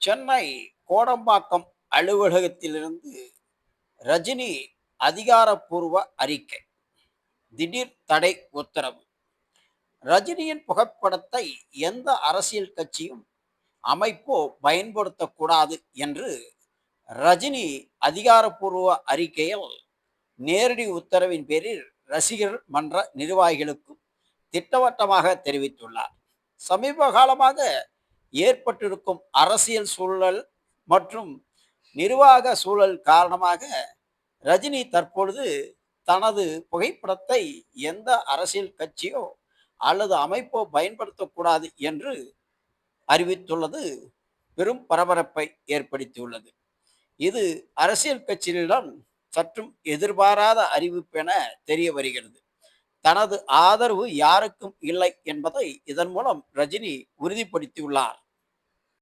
சென்னை கோடம்பாக்கம் அலுவலகத்திலிருந்து ரஜினி அதிகாரப்பூர்வ அறிக்கை. திடீர் தடை உத்தரவு. ரஜினியின் புகைப்படத்தை எந்த அரசியல் கட்சியும் அமைப்போ பயன்படுத்தக்கூடாது என்று ரஜினி அதிகாரப்பூர்வ அறிக்கையில் நேரடி உத்தரவின் பேரில் ரசிகர் மன்ற நிர்வாகிகளுக்கும் திட்டவட்டமாக தெரிவித்துள்ளார். சமீப காலமாக ஏற்பட்டிருக்கும் அரசியல் சூழல் மற்றும் நிர்வாக சூழல் காரணமாக ரஜினி தற்பொழுது தனது புகைப்படத்தை எந்த அரசியல் கட்சியோ அல்லது அமைப்போ பயன்படுத்தக்கூடாது என்று அறிவித்துள்ளது பெரும் பரபரப்பை ஏற்படுத்தியுள்ளது. இது அரசியல் கட்சிகளிடம் சற்றும் எதிர்பாராத அறிவிப்பு என தெரிய வருகிறது. தனது ஆதரவு யாருக்கும் இல்லை என்பதை இதன் மூலம் ரஜினி உறுதிப்படுத்தியுள்ளார்.